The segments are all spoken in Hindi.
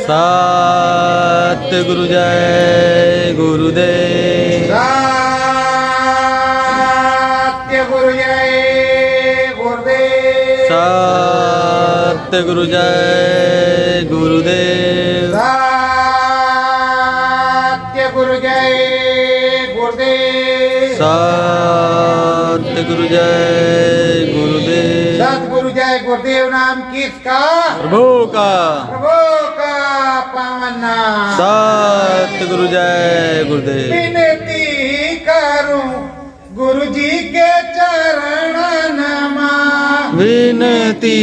सतगुरु जय गुरुदेव। सतगुरु जय गुरुदेव। सतगुरु जय गुरुदेव। सतगुरु जय गुरुदेव। सतगुरु जय गुरुदेव। सतगुरु जय गुरुदेव नाम किसका? प्रभु का। प्रभु का पावन नाम। सतगुरु जय गुरुदेव। विनती करूं गुरु जी के चरण में। विनती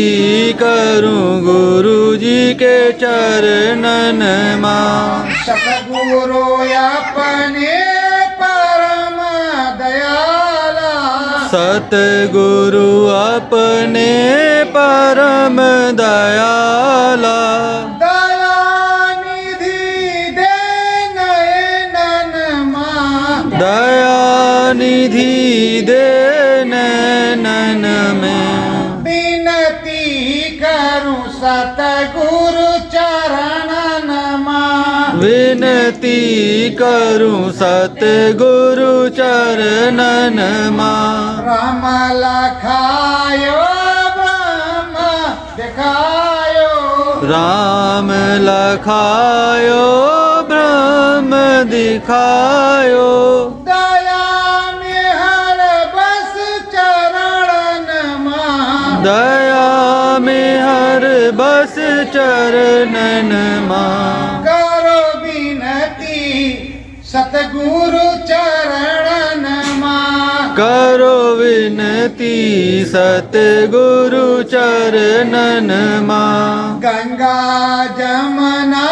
करूं गुरु जी के चरणन मां। सतगुरु अपने परम दयाला। सतगुरु अपने परम दयाला। दया निधि दे नयनन मां। दया निधि दे नैनन में। विनती करूं सतगुरु चरणन मां। विनती करूं सतगुरु चरणन मां। राम लखायो ब्रह्म दिखायो। राम लखायो ब्रह्म दिखायो। दया में हर बस चरणन मां। दया में हर बस चरणन मां। करो विनती सतगुरु चरणन मां। करो विनती सतगुरु चरणन मां। गंगा जमुना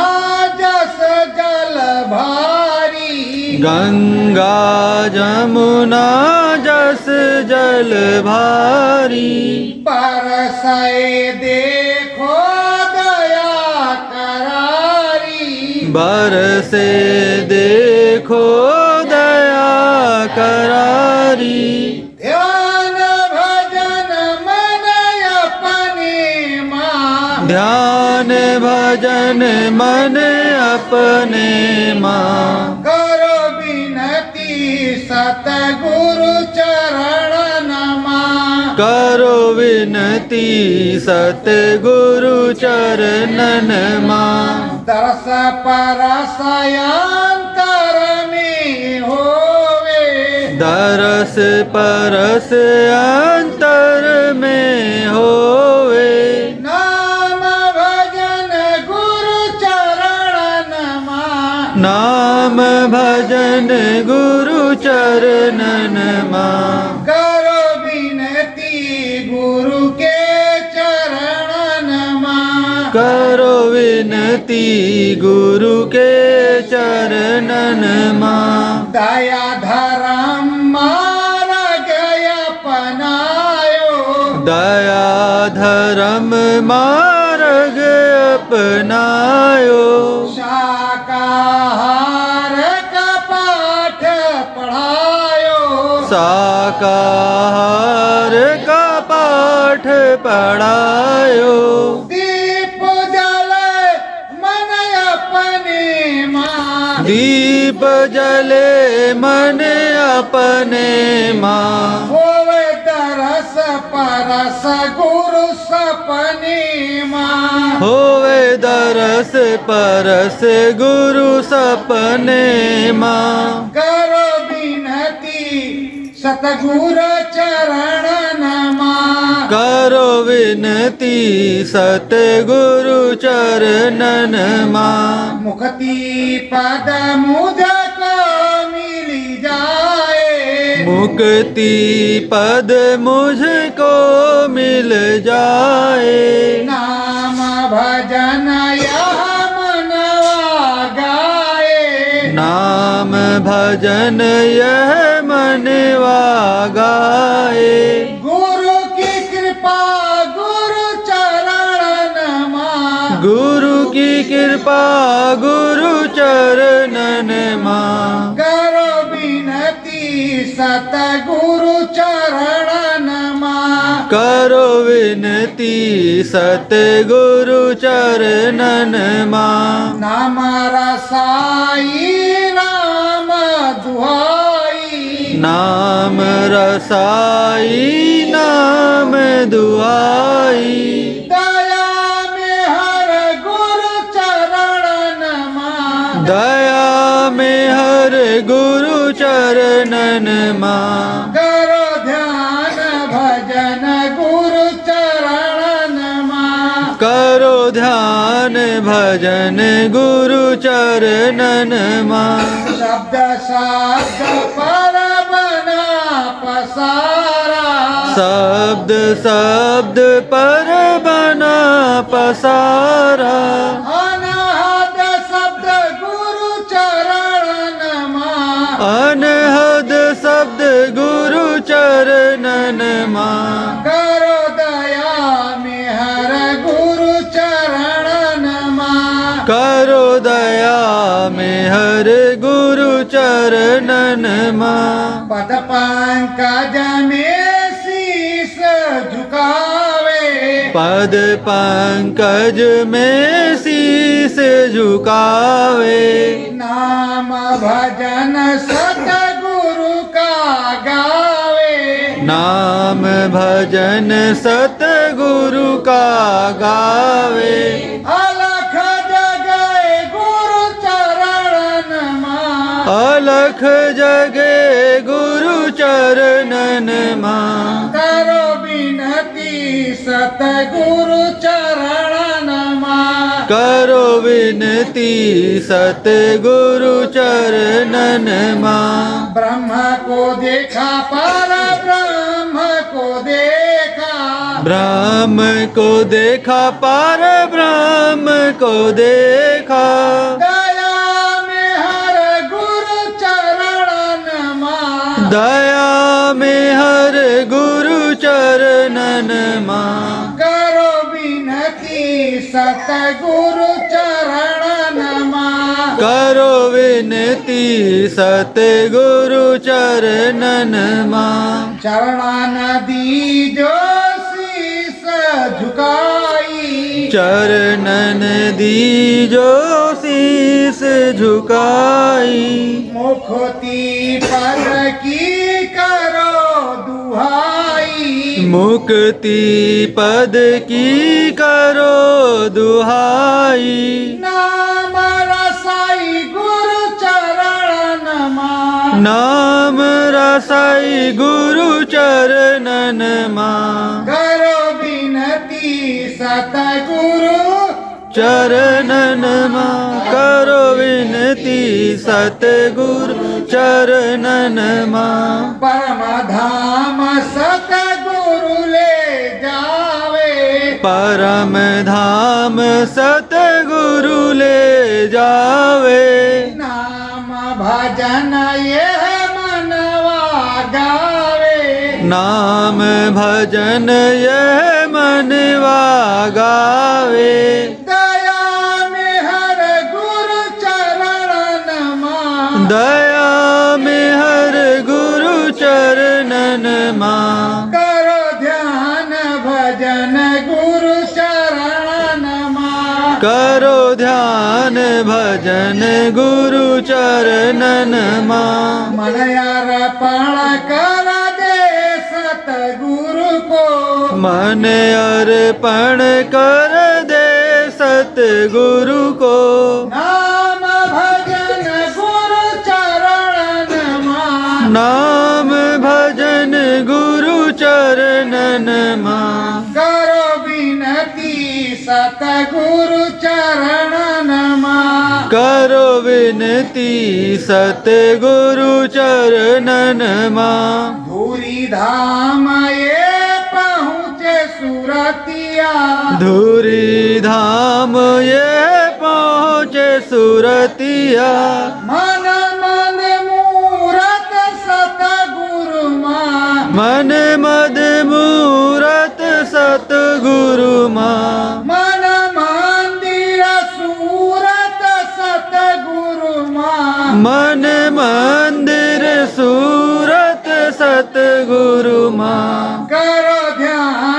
जस जल भारी। गंगा जमुना जस जल भारी। बरसाए देखो दया करारी। बरसे देखो दया करारी। ध्यान भजन मन अपने मां। ध्यान भजन मन अपने मां। करो विनती सतगुरु चरणन मां। करो विनती सतगुरु चरणन मां। दरस परसयांतर में होवे। दरस परस अंतर में होवे। नाम भजन गुरु चरणन मां। नाम भजन गुरु चरणन मां। करो विनती गुरु के चरणन मां। करो विनती गुरु के चरणन मां। दया धर्म मार्ग अपनायो। दया धर्म मार्ग अपनायो। शाकाहार का पाठ पढ़ायो। शाकाहार का पाठ पढ़ायो। दीप जले मन अपने मां। दीप जले मन अपने मां। होवे दरस परस गुरु सपने मां। होवे दरस परस गुरु सपने मां। करो विनती सतगुरु चरणन मां। करो विनती सतगुरु चरणन मां। मुक्ति पद मुझको मिली जाए। मुक्ति पद मुझको मिल जाए। नाम भजन यह मनवा गाए। नाम भजन यह मनवा गाए। गुरु की कृपा गुरु चरणन मां। गुरु की कृपा गुरु चरणन मां। करो विनती सतगुरु चरणन मां। करो विनती सतगुरु चरणन मां। नाम रसाई नाम दुहाई, नाम रसाई नाम दुआई, दया में हर गुरु चरणन मां। दया में हर गुरु चरणन मां। करो ध्यान भजन गुरु चरणन मां। करो ध्यान भजन गुरु चरणन मां। शब्द शब्द पर बना पसारा, शब्द शब्द पर बना पसारा, अनहद शब्द गुरु चरणन मां। अनहद शब्द गुरु चरणन मां। करो दया में हर गुरु चरणन मां। करो दया में हर गुरु चरणन मां। पद पंकज में शीश झुकावे, पद पंकज में शीस झुकावे, नाम भजन सतगुरु का गावे। नाम भजन सतगुरु का गावे, अलख जगए गुरु चरणन मां। अलख जगे गुरु चरणन मां। करो विनती सतगुरु चरणन मां। करो विनती सतगुरु चरणन मां। ब्रह्म को देखा पर ब्रह्म को देखा, ब्रह्म को देखा पार ब्रह्म को देखा, दया में हर गुरु चरणन मां। दया में हर गुरु चरणन मां। करो विनती सतगुरु चरणन मां। करो विनती सतगुरु चरणन मां। चरणन दीजो शीस झुकाई, चरणन दीजो शीस झुकाई, मुखती पद की करो दुहाई। मुक्ति पद की करो दुहाई, नाम रसाई गुरु चरणन मां। नाम रसाई गुरु चरणन मां। करो विनती सतगुरु चरणन मां। करो विनती सतगुरु चरणन मां। परम धाम सतगुरु ले जावे, परम धाम सतगुरु ले जावे, नाम भजन यह मनवा गावे। नाम भजन यह मनवा गावे, दया में हर गुरु चरणन मां। दया में हर गुरु चरणन मां। करो ध्यान भजन गुरु चरणन मां। करो ध्यान भजन गुरु चरणन मां। मन अर्पण कर दे सतगुरु को, मन अर्पण कर दे सतगुरु को, नाम भजन गुरु चरणन मां। नाम भजन गुरु चरणन मां। करो विनती सतगुरु चरणन मां। करो विनती सतगुरु चरणन मां। धूरी धाम ये पहुँचे सुरतिया, धूरी धाम ये पहुँचे सुरतिया, मन मन मूरत सतगुरु मां। मन मद मूरत सतगुरु मां। मन मंदिर सूरत सतगुरु मां। मन मंदिर सूरत सतगुरु मां। करो ध्यान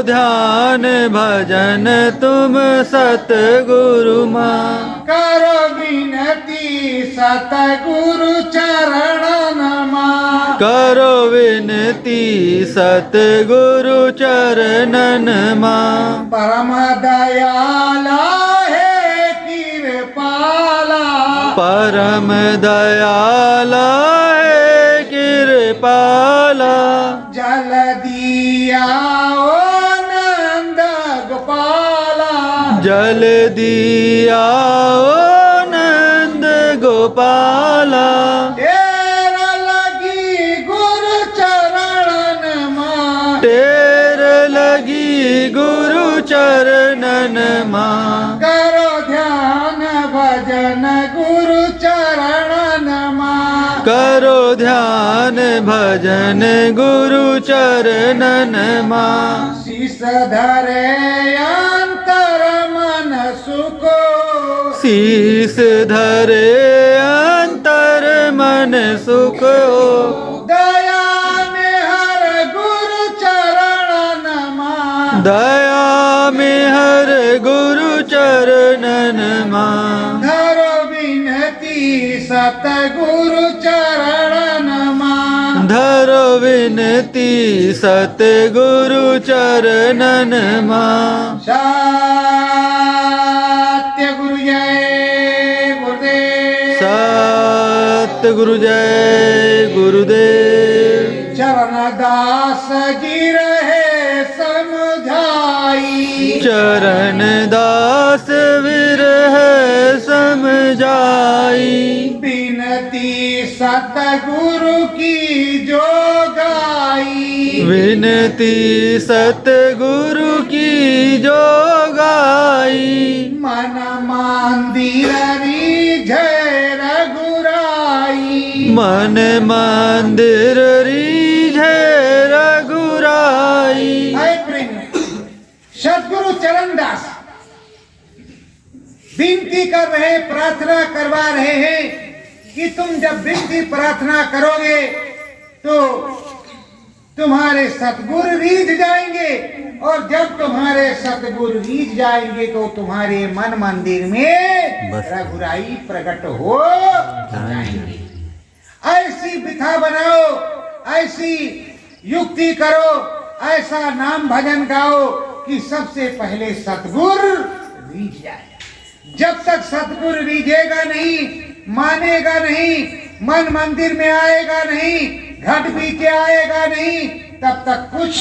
ध्यान भजन तुम सतगुरु माँ। करो विनती सतगुरु चरणन माँ। करो विनती सतगुरु चरणन माँ। परम दयाला है कृपाला। परम दयाला है कृपाला। जल दिया ओ नंद गोपाला। जल दिया ओ नंद गोपाला। तेरा लगी गुरु चरणन माँ। टेर लगी गुरु चरणन माँ। करो ध्यान भजन गुरु चरणन माँ। करो ध्यान भजन गुरु चरणन माँ। शीस धरे अंतर मन सुको। शीस धरे अंतर मन सुख हो। दया में हर गुरु चरणन माँ। दया में हर गुरु चरणन माँ। धरो विनती सतगुरु चरणन माँ। धरो विनती सतगुरु चरणन माँ। सत्य गुरु जय गुरुदेव। सतगुरु जय गुरुदेव। चरण दास जी रहे समझाई। चरण दास विरह समझाई। बिनती सतगुरु की जो गाई। विनती सतगुरु की जो गाई। मन मंदिर रिझे रघुराई। मन मंदिर रिझे रघुराई। हाय प्रेम सतगुरु चरणदास विनती कर रहे, प्रार्थना करवा रहे हैं कि तुम जब विनती प्रार्थना करोगे तो तुम्हारे सतगुरु रीझ जाएंगे, और जब तुम्हारे सतगुरु रीझ जाएंगे तो तुम्हारे मन मंदिर में रघुराई प्रकट हो जाएंगे। ऐसी विधा बनाओ, ऐसी युक्ति करो, ऐसा नाम भजन गाओ कि सबसे पहले सतगुरु रीझ जाए। जब तक सतगुरु रीझेगा नहीं, मानेगा नहीं, मन मंदिर में आएगा नहीं, घट बीते आएगा नहीं, तब तक कुछ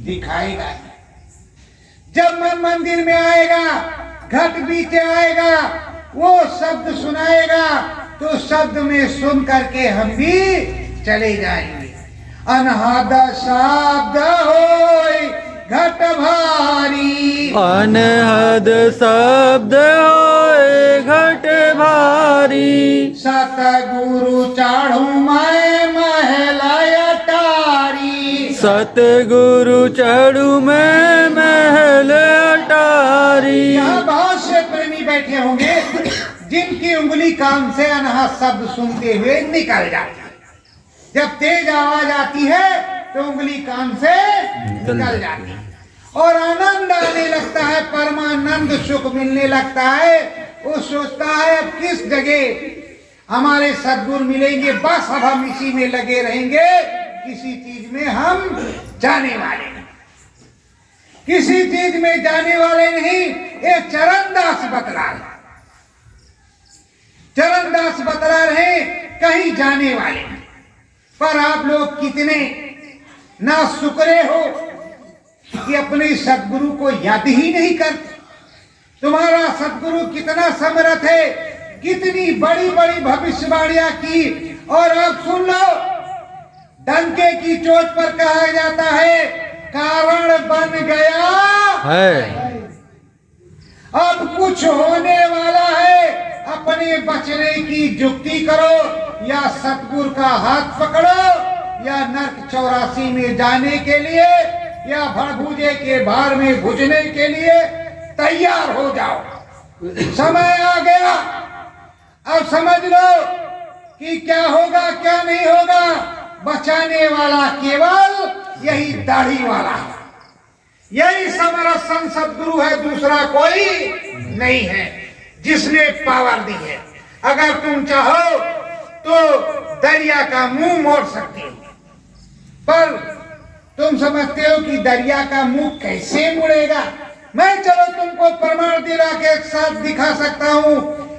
दिखाएगा नहीं। जब मन मंदिर में आएगा, घट बीते आएगा, वो शब्द सुनाएगा तो शब्द में सुन करके हम भी चले जाएंगे। अनहद शब्द होय घट भारी। अनहद शब्द होय घट भारी। सतगुरु चाढ़ू मैं महला अटारी। सतगुरु चढ़ू मैं महल अटारी। यहाँ बहुत से प्रेमी बैठे होंगे जिनकी उंगली कान से अनहद शब्द सुनते हुए निकल जाती है। जब तेज आवाज आती है तो उंगली कान से निकल जाती है और आनंद आने लगता है, परमानंद सुख मिलने लगता है। वो सोचता है अब किस जगह हमारे सद्गुरु मिलेंगे, बस अब हम इसी में लगे रहेंगे, किसी चीज में हम जाने वाले नहीं, किसी चीज में जाने वाले नहीं। एक चरणदास बतला रहे, चरणदास बतला रहे कहीं जाने वाले नहीं। पर आप लोग कितने ना शुक्रे हो कि अपने सद्गुरु को याद ही नहीं करते। तुम्हारा सद्गुरु कितना समर्थ है, कितनी बड़ी बड़ी भविष्यवाणियां की, और अब सुन लो, डंके की चोट पर कहा जाता है कारण बन गया है। अब कुछ होने वाला है, अपने बचने की जुक्ति करो, या सतगुरु का हाथ पकड़ो, या नरक 84 में जाने के लिए, या भड़भूजे के भार में भुजने के लिए तैयार हो जाओ। समय आ गया, अब समझ लो कि क्या होगा क्या नहीं होगा। बचाने वाला केवल यही दाढ़ी वाला है, यही समरसन सदगुरु है, दूसरा कोई नहीं है जिसने पावर दी है। अगर तुम चाहो तो दरिया का मुंह मोड़ सकते हो, पर तुम समझते हो कि दरिया का मुंह कैसे मुड़ेगा? मैं चलो तुमको प्रमाण दिला के एक साथ दिखा सकता हूं।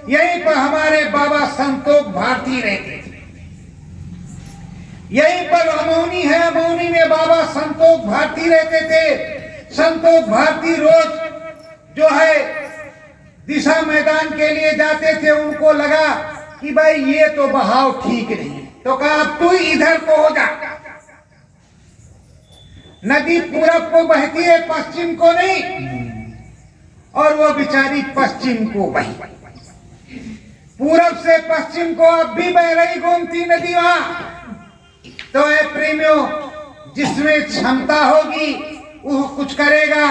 यहीं पर हमारे बाबा संतोष भारती रहते थे, यहीं पर अमौनी है, अमौनी में बाबा संतोष भारती रहते थे। संतोष भारती रोज जो है दिशा मैदान के लिए जाते थे। उनको लगा कि भाई ये तो बहाव ठीक नहीं, तो कहा अब तू इधर को हो जा। नदी पूरब को बहती है, पश्चिम को नहीं, और वो बेचारी पश्चिम को बही। पूरब से पश्चिम को अब भी बह रही गोमती नदी वहां। तो ए प्रेमियों, जिसमें क्षमता होगी वो कुछ करेगा।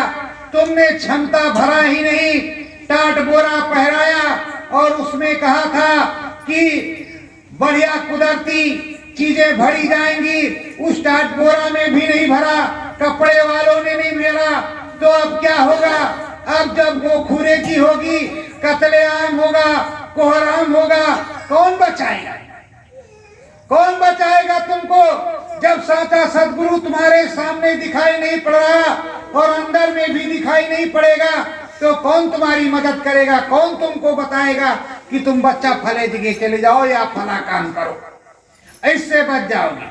तुमने क्षमता भरा ही नहीं, टाट बोरा पहराया और उसमें कहा था कि बढ़िया कुदरती चीजें भरी जाएंगी, उस टाट बोरा में भी नहीं भरा, कपड़े वालों ने नहीं भरा। तो अब क्या होगा? अब जब वो खूरे की होगी, कत्लेआम होगा, कोहराम होगा, कौन बचाएगा? कौन बचाएगा तुमको? जब साचा सदगुरु तुम्हारे सामने दिखाई नहीं पड़ रहा और अंदर में भी दिखाई नहीं पड़ेगा, तो कौन तुम्हारी मदद करेगा? कौन तुमको बताएगा कि तुम बच्चा फले जगह चले जाओ या फला काम करो? इससे बच जाओगे।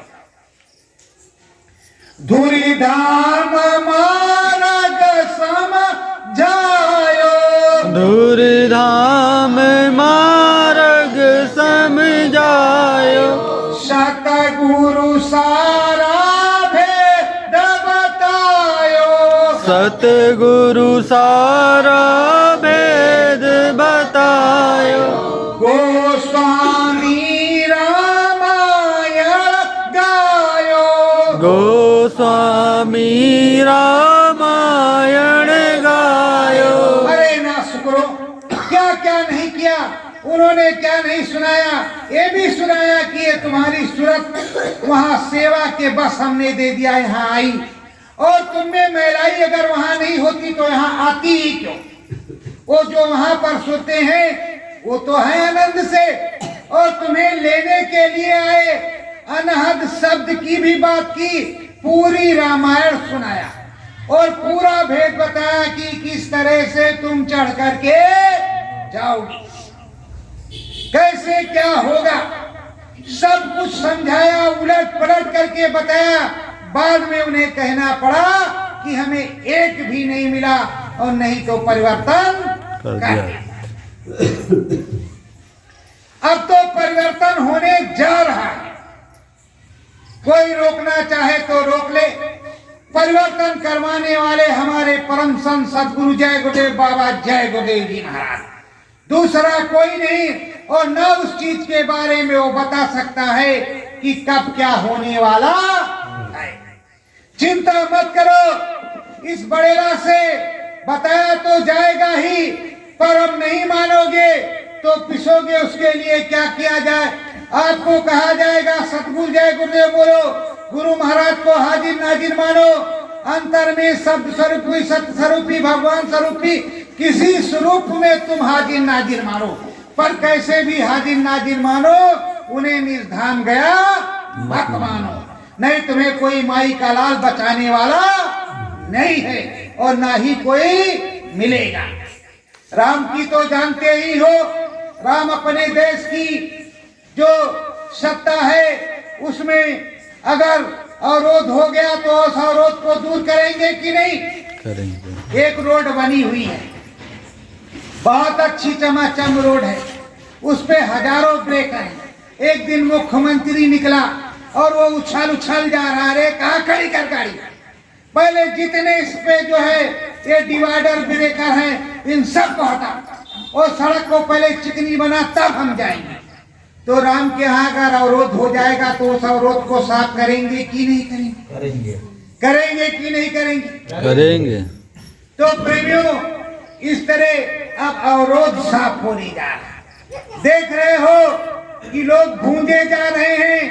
धुरी धाम मार्ग समझायो, धुरी धाम मार्ग समझायो, सतगुरु सारा भेद बतायो, सतगुरु सारा भेद बतायो, गोस्वामी रामायण गायो, गोस्वामी रामायण गायो। अरे ना शुक्रो, क्या क्या नहीं किया उन्होंने, क्या नहीं सुनाया? ये भी सुनाया कि ये तुम्हारी सूरत वहां सेवा के बस हमने दे दिया, यहाँ आई। और तुमने मैलाई अगर वहां नहीं होती तो यहाँ आती ही क्यों? वो जो वहां पर सोते हैं वो तो है आनंद से, और तुम्हें लेने के लिए आए। अनहद शब्द की भी बात की, पूरी रामायण सुनाया और पूरा भेद बताया कि किस तरह से तुम चढ़ करके जाओगे, कैसे क्या होगा, सब कुछ समझाया, उलट पलट करके बताया। बाद में उन्हें कहना पड़ा कि हमें एक भी नहीं मिला और नहीं तो परिवर्तन कर दिया। अब तो परिवर्तन होने जा रहा है, कोई रोकना चाहे तो रोक ले। परिवर्तन करवाने वाले हमारे परम संत सदगुरु जय गुरुदेव बाबा जय गुरुदेव जी महाराज, दूसरा कोई नहीं। और न उस चीज के बारे में वो बता सकता है कि कब क्या होने वाला है। चिंता मत करो, इस बड़ेला से बताया तो जाएगा ही, पर अब नहीं मानोगे तो पिसोगे। उसके लिए क्या किया जाए? आपको कहा जाएगा सतगुरु जय गुरुदेव बोलो, गुरु महाराज को हाजिर नाजिर मानो, अंतर में शब्द स्वरूपी सत्य स्वरूपी भगवान स्वरूपी किसी स्वरूप में तुम हाजिर नाजिर मानो। पर कैसे भी हाजिर नाजिर मानो, उन्हें निर्धाम गया मत मानो, नहीं तुम्हें कोई माई का लाल बचाने वाला नहीं है और ना ही कोई मिलेगा। राम की तो जानते ही हो, राम अपने देश की जो सत्ता है उसमें अगर अवरोध हो गया तो उस अवरोध को दूर करेंगे कि नहीं करेंगे। एक रोड बनी हुई है, बहुत अच्छी चमाचम रोड है, उस पे हजारों ब्रेकर हैं। एक दिन मुख्यमंत्री निकला और वो उछल उछल जा रहा, रे कहाँ खड़ी कर गाड़ी। पहले जितने इस पे जो है ये डिवाइडर ब्रेकर हैं इन सब को हटा और सड़क को पहले चिकनी बना, तब हम जाएंगे। तो राम के यहाँ अगर अवरोध हो जाएगा तो उस अवरोध को साफ करेंगे कि नहीं करेंगे? करेंगे। करेंगे कि नहीं करेंगे? करेंगे। तो प्रेमियों, इस तरह अब अवरोध साफ होने जा रहा है। देख रहे हो कि लोग गूंजे जा रहे हैं,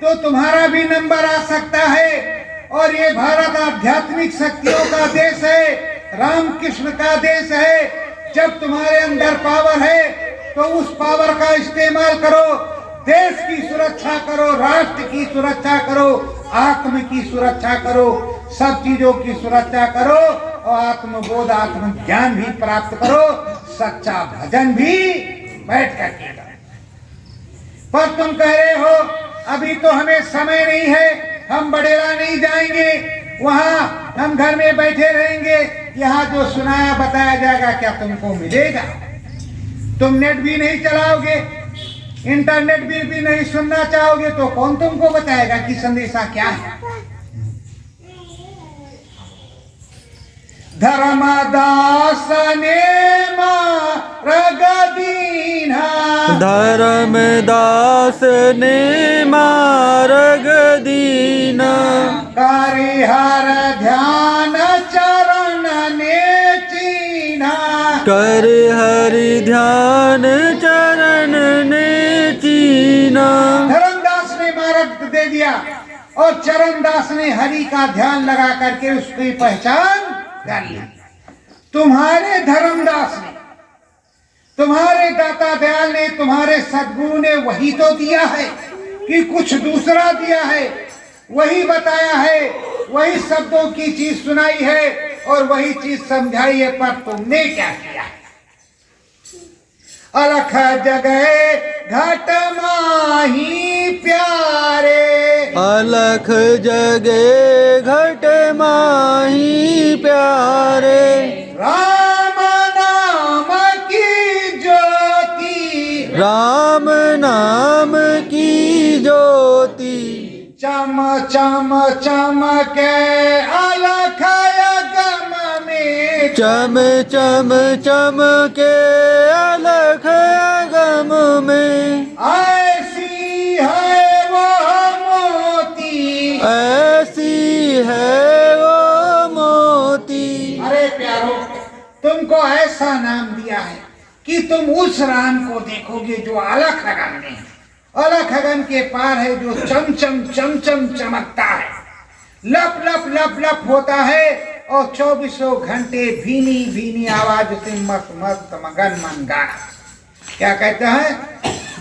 तो तुम्हारा भी नंबर आ सकता है और ये भारत आध्यात्मिक शक्तियों का देश है, रामकृष्ण का देश है। जब तुम्हारे अंदर पावर है तो उस पावर का इस्तेमाल करो, देश की सुरक्षा करो, राष्ट्र की सुरक्षा करो, आत्म की सुरक्षा करो, सब चीजों की सुरक्षा करो और आत्मबोध आत्मज्ञान भी प्राप्त करो, सच्चा भजन भी बैठ कर के करो। पर तुम कह रहे हो अभी तो हमें समय नहीं है, हम बड़ेला नहीं जाएंगे, वहां हम घर में बैठे रहेंगे, यहाँ जो सुनाया बताया जाएगा क्या तुमको मिलेगा? तुम नेट भी नहीं चलाओगे, इंटरनेट भी नहीं सुनना चाहोगे तो कौन तुमको बताएगा कि संदेशा क्या है? धर्मदास ने मार्ग दीन्हा, धर्मदास ने मार्ग दीना, हरिहर ध्यान चरण ने चीन्हा, कर हरि ध्यान चरण ने चीना। धर्मदास ने मार्ग दे दिया और चरणदास ने हरि का ध्यान लगा करके उसकी पहचान कर ली। तुम्हारे धर्मदास ने, तुम्हारे दाता दयाल ने, तुम्हारे सद्गुरु ने वही तो दिया है कि कुछ दूसरा दिया है, वही बताया है, वही शब्दों की चीज सुनाई है और वही चीज समझाई है, पर तुमने क्या किया? अलख जगह घट माही प्यारे, अलख जगे घट माही प्यारे, राम नाम की ज्योति, राम नाम की ज्योति, चम चम चमके अलख गम में, चम चम चमके अलख गम में, ऐसी है वो मोती, ऐसी है वो मोती। अरे प्यारो, तुमको ऐसा नाम दिया है कि तुम उस राम को देखोगे जो अलख गगन में है, अलख गगन के पार है, जो चम चम चम चम चमकता है, लप लप लप लप होता है और 24 घंटे भीनी भीनी आवाज से मस्त मस्त मगन मन गाना। क्या कहता है?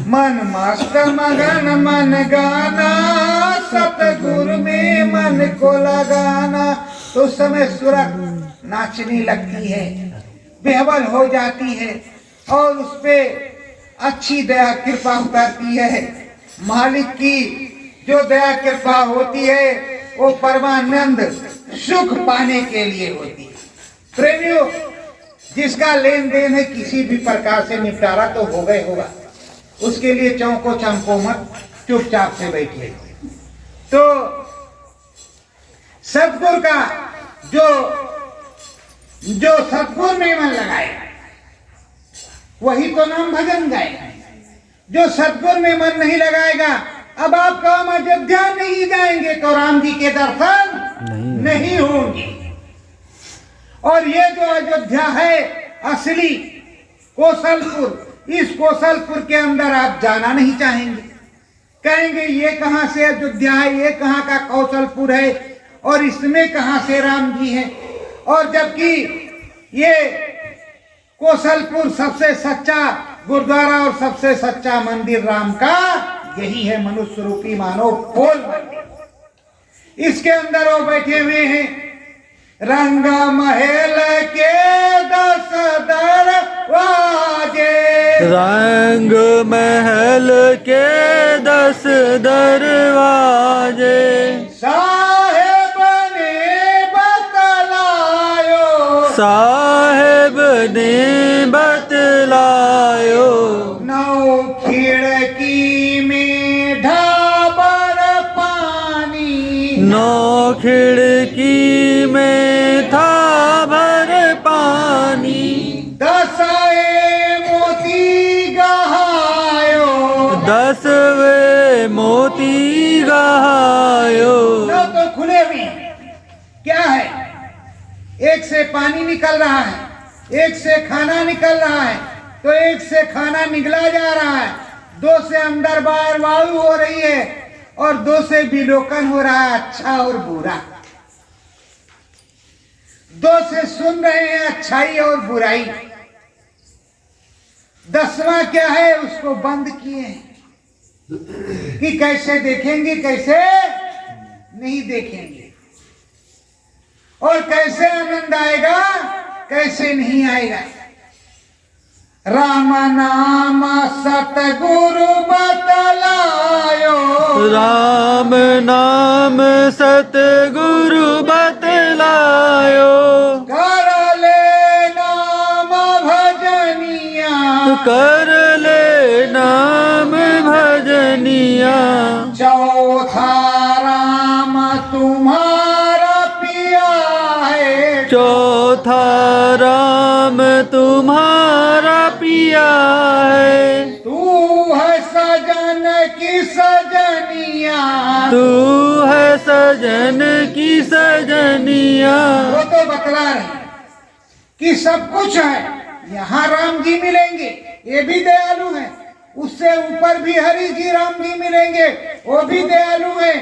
मन मस्त मगन मन गाना, सतगुरु में मन को लगाना। तो उस समय सूरत नाचने लगती है, बेहवल हो जाती है और उस पे अच्छी दया कृपा उतरती है। मालिक की जो दया कृपा होती है वो परमानंद सुख पाने के लिए होती है। प्रेमियों, जिसका लेन देन है किसी भी प्रकार से निपटारा तो हो गए होगा, उसके लिए चौंको चमको मत, चुपचाप से बैठिए। तो सतगुरु का जो सतगुरु में मन लगाएगा वही तो नाम भजन गाएगा। जो सतगुरु में मन नहीं लगाएगा, अब आप कहो अयोध्या नहीं जाएंगे तो राम जी के दर्शन नहीं होंगे। और ये जो अयोध्या है असली कौशलपुर, इस कौशलपुर के अंदर आप जाना नहीं चाहेंगे। कहेंगे ये कहां से अयोध्या है, ये कहां का कौशलपुर है और इसमें कहां से राम जी हैं। और जबकि ये कौशलपुर सबसे सच्चा गुरुद्वारा और सबसे सच्चा मंदिर राम का यही है, मनुष्य रूपी मानव खोल मंदिर। इसके अंदर वो बैठे हुए हैं, रंग महल के 10 दरवाजे, रंग महल के 10 दरवाजे, साहेब ने बतलायो, साहेब ने बतलायो, 9 खिड़की में ढाबर पानी, 9 खिड़की में था भर पानी, 10 मोती गहायो, 10वें मोती गहायो। तो खुले हुए हैं। क्या है? एक से पानी निकल रहा है, एक से खाना निकल रहा है, तो एक से खाना निकला जा रहा है, 2 से अंदर बाहर वायु हो रही है और 2 से विलोकन हो रहा है, अच्छा और बुरा। दो से सुन रहे हैं अच्छाई और बुराई, 10वां क्या है उसको बंद किए हैं कि कैसे देखेंगे कैसे नहीं देखेंगे, और कैसे आनंद आएगा कैसे नहीं आएगा। राम नाम सतगुरु बतलायो, राम नाम सतगुरु बतलायो, कर ले नाम भजनिया, कर ले नाम भजनिया। चौथा राम तुम्हारा पिया है, चौथा राम तुम्हारा पिया है, तू है सजन की सजनिया, तू है सजन की सजनिया। वो तो बतला रहे कि सब कुछ है, यहाँ राम जी मिलेंगे ये भी दयालु हैं, उससे ऊपर भी हरि जी राम जी मिलेंगे वो भी दयालु हैं,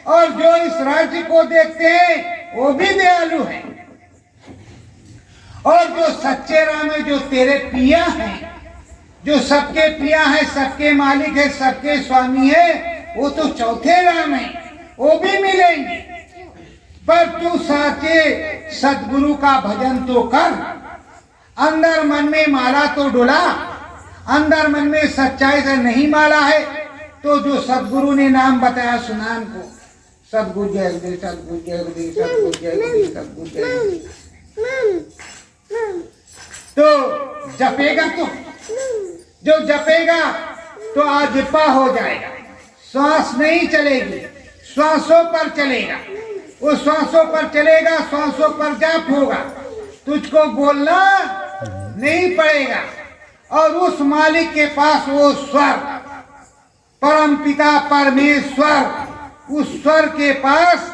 और जो इस राज्य को देखते हैं वो भी दयालु हैं, और जो सच्चे राम है, जो तेरे पिया हैं, जो सबके पिया है, सबके मालिक है, सबके स्वामी है, वो तो चौथे राम है, वो भी मिलेंगे। पर तू साचे सदगुरु का भजन तो कर, अंदर मन में माला तो डुला, अंदर मन में सच्चाई से नहीं माला है तो जो सदगुरु ने नाम बताया सुनान को, सदगुरु जय गुरुदेव, सदगुरु जय गुरुदेव, सदगुरु जय गुरुदेव, सदगुरु जय गुरुदेव, तो जपेगा, तो जो जपेगा तो आजिपा हो जाएगा, श्वास नहीं चलेगी, श्वासों पर चलेगा, वो श्वासों पर चलेगा, श्वासों पर जाप होगा, तुझको बोलना नहीं पड़ेगा, और उस मालिक के पास वो स्वर परम पिता परमेश्वर, उस स्वर के पास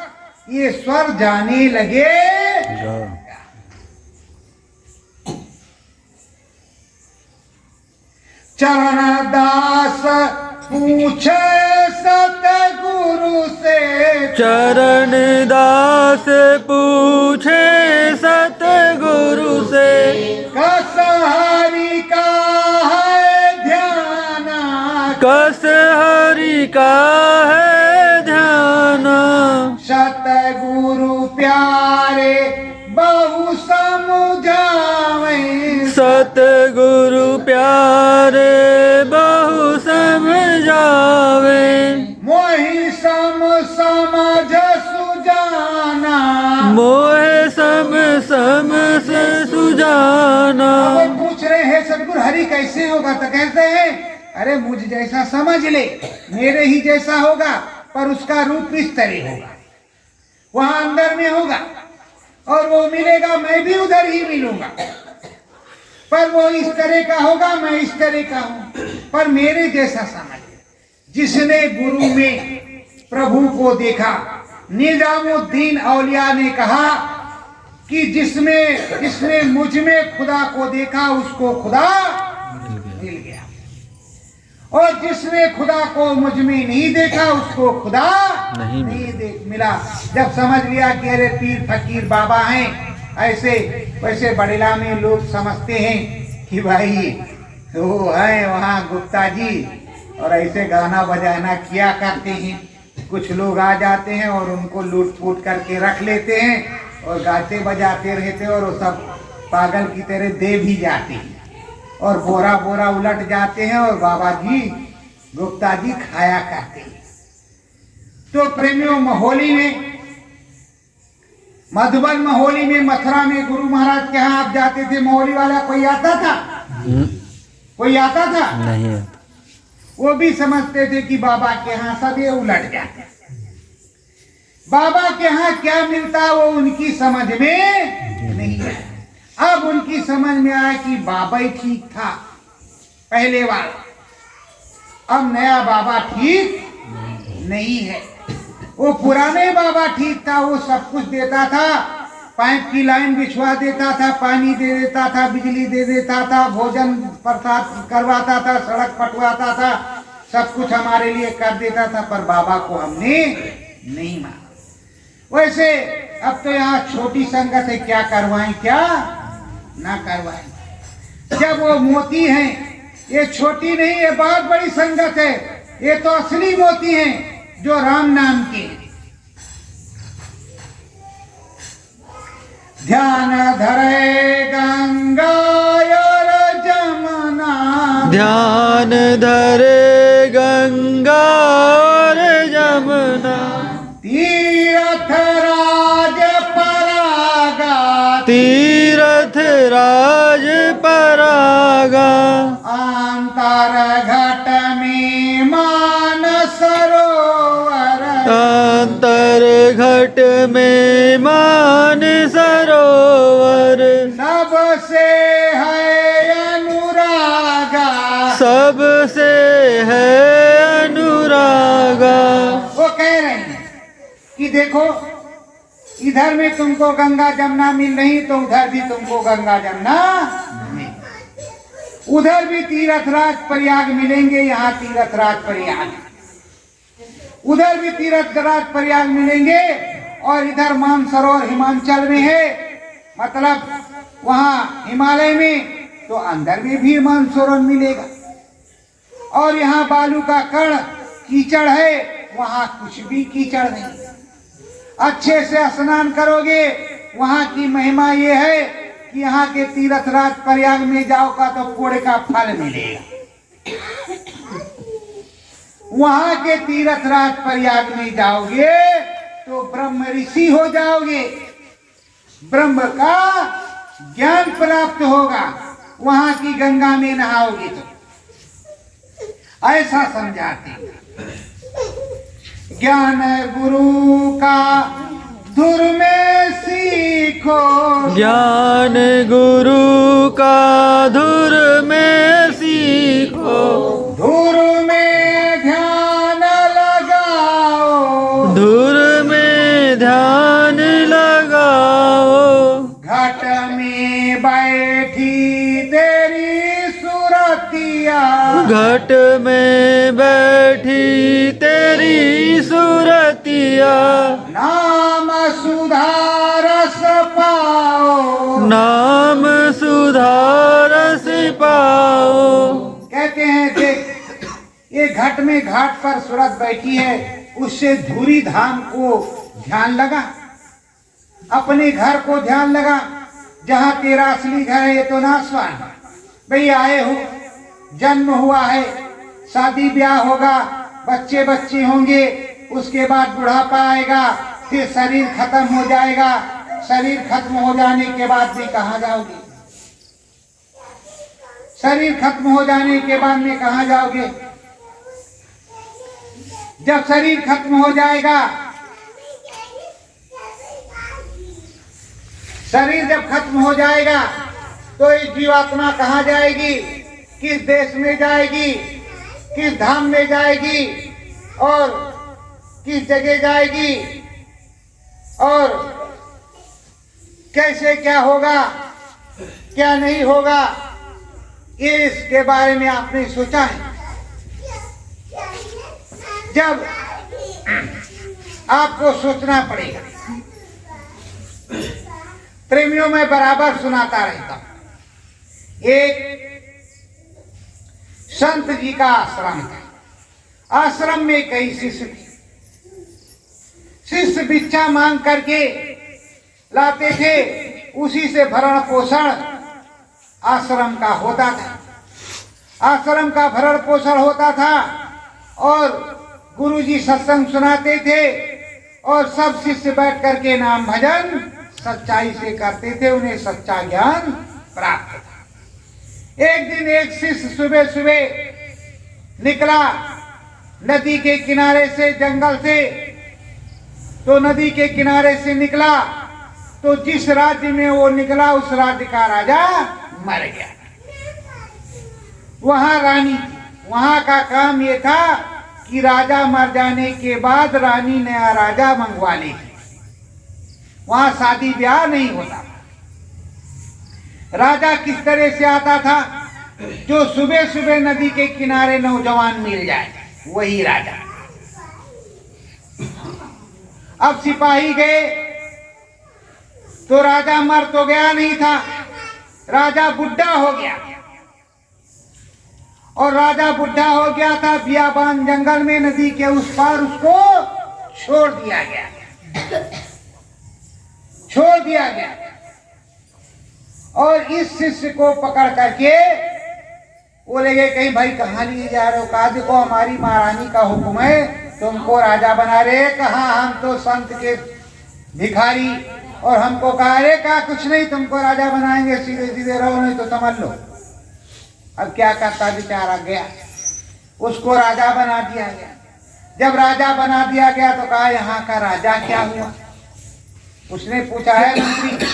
ये स्वर जाने लगे। चरण दास पूछे सतगुरु से, चरण दास पूछे सतगुरु से, कस हरि का है ध्यान, कस हरि का है ध्यान। सतगुरु प्यारे बहु समझावे, सतगुरु प्यारे बहु समझावे, मोहि समझ सुजाना, मोहे सम से सुजाना। अब पूछ रहे हैं सतगुरु हरि कैसे होगा, तो कहते हैं अरे मुझ जैसा समझ ले, मेरे ही जैसा होगा, पर उसका रूप इस तरह होगा, वहां अंदर में होगा, और वो मिलेगा मैं भी उधर ही मिलूंगा, पर वो इस तरह का होगा, मैं इस तरह का हूं, पर मेरे जैसा समझ। जिसने गुरु में प्रभु को देखा, निजामुद्दीन औलिया ने कहा कि जिसने मुझ में खुदा को देखा उसको खुदा मिल गया, और जिसने खुदा को मुझ में नहीं देखा उसको खुदा नहीं मिला। जब समझ लिया कि अरे पीर फकीर बाबा हैं, ऐसे वैसे बड़ेला में लोग समझते हैं कि भाई वो है वहाँ गुप्ता जी, और ऐसे गाना बजाना किया करते हैं, कुछ लोग आ जाते हैं और उनको लूट फूट करके रख लेते हैं, और गाते बजाते रहते हैं, और वो सब पागल की तरह दे भी जाते हैं, और बोरा बोरा उलट जाते हैं, और बाबा जी गुप्ता जी खाया करते हैं। तो प्रेमियों, महोली में, मधुबन महोली में, मथुरा में गुरु महाराज के यहाँ आप जाते थे, महोली वाला कोई आता था? कोई आता था? नहीं। वो भी समझते थे कि बाबा के यहाँ सब ये उलट जाते, बाबा के यहाँ क्या मिलता वो उनकी समझ में नहीं है। अब उनकी समझ में आया कि बाबा ही ठीक था पहले वाला, अब नया बाबा ठीक नहीं है। वो पुराने बाबा ठीक था, वो सब कुछ देता था, पाइप की लाइन बिछवा देता था, पानी दे देता था, बिजली दे देता था, भोजन प्रसाद करवाता था, सड़क पटवाता था, सब कुछ हमारे लिए कर देता था, पर बाबा को हमने नहीं माना। वैसे अब तो यहाँ छोटी संगत है, क्या करवाएं, क्या ना करवाएं। जब वो मोती हैं, ये छोटी नहीं, ये बहुत बड़ी संगत है, ये तो असली मोती हैं जो राम नाम के हैं। ध्यान धरे गंगा और जमुना, ध्यान धरे गंगा और जमुना, तीर्थ राज परागा, तीर्थ राज परागा, अंतर घट में मान सरोवर, अंतर घट में मान सरोवर, सबसे है अनुरागा, सबसे है अनुरागा। वो कह रहे हैं कि देखो इधर में तुमको गंगा जमुना मिल रही, तो उधर भी तुमको गंगा जमुना मिल, उधर भी तीर्थराज प्रयाग मिलेंगे, यहाँ तीर्थराज प्रयाग, उधर भी तीर्थराज प्रयाग मिलेंगे, और इधर मानसरोवर हिमाचल में है, मतलब वहाँ हिमालय में, तो अंदर में भी मानसरोवर मिलेगा। और यहाँ बालू का कण कीचड़ है, वहाँ कुछ भी कीचड़ नहीं। अच्छे से स्नान करोगे, वहाँ की महिमा ये है कि यहाँ के तीर्थराज प्रयाग में जाओगा तो पुण्य का फल मिलेगा। वहाँ के तीर्थराज प्रयाग में जाओगे तो ब्रह्म ऋषि हो जाओगे, ब्रह्म का ज्ञान प्राप्त होगा, वहाँ की गंगा में नहाओगे तो। ऐसा समझाते हैं। ज्ञान गुरु का धुर में सीखो, ज्ञान गुरु का धुर में सीखो, धुर में ध्यान लगाओ, धुर में ध्यान लगाओ, घट में बैठी तेरी सुरतिया, घट में बैठी तेरी सूरतिया, नाम सुधारस पाओ, नाम सुधारस पाओ। कहते हैं देख ये घट में घाट पर सूरत बैठी है, उससे धूरी धाम को ध्यान लगा, अपने घर को ध्यान लगा, जहाँ तेरा असली घर है ये तो नासवान। भाई आए हो, जन्म हुआ है, शादी ब्याह होगा, बच्चे बच्चे होंगे, उसके बाद बुढ़ापा आएगा, फिर शरीर खत्म हो जाएगा, शरीर खत्म हो जाने के बाद भी कहाँ जाओगे? शरीर खत्म हो जाने के बाद में कहाँ जाओगे? जब शरीर खत्म हो जाएगा, शरीर जब खत्म हो जाएगा तो इस जीवात्मा कहाँ जाएगी, किस देश में जाएगी, किस धाम में जाएगी और किस जगह जाएगी और कैसे क्या होगा क्या नहीं होगा, ये इसके बारे में आपने सोचा है? जब आपको सोचना पड़ेगा। प्रेमियों में बराबर सुनाता रहता हूं। एक संत जी का आश्रम था। आश्रम में कई शिष्य थे। शिष्य भिक्षा मांग करके लाते थे, उसी से भरण पोषण आश्रम का होता था। आश्रम का भरण पोषण होता था और गुरुजी सत्संग सुनाते थे और सब शिष्य बैठ करके नाम भजन सच्चाई से करते थे, उन्हें सच्चा ज्ञान प्राप्त था। एक दिन एक शिष्य सुबह सुबह निकला नदी के किनारे से, जंगल से। तो नदी के किनारे से निकला तो जिस राज्य में वो निकला उस राज्य का राजा मर गया। वहां रानी थी। वहां का काम ये था कि राजा मर जाने के बाद रानी नया राजा मंगवा लेगी। वहां शादी ब्याह नहीं होता। राजा किस तरह से आता था? जो सुबह सुबह नदी के किनारे नौजवान मिल जाए वही राजा। अब सिपाही गए, तो राजा मर तो गया नहीं था, राजा बुढ़ा हो गया। और राजा बुढ़ा हो गया था, बियाबान जंगल में नदी के उस पार उसको छोड़ दिया गया, छोड़ दिया गया। और इस शिष्य को पकड़ करके वो ले गए, कहीं भाई कहाँ लिए जा रहे हो? कहा देखो हमारी महारानी का हुक्म है, तुमको राजा बना रहे। कहा हम तो संत के भिखारी, और हमको कहा रे कहा कुछ नहीं, तुमको राजा बनाएंगे, सीधे सीधे रहो नहीं तो समझ लो। अब क्या करता बेचारा, गया उसको राजा बना दिया गया। जब राजा बना दिया गया तो कहा यहाँ का राजा क्या हुआ? उसने पूछा है मंत्री,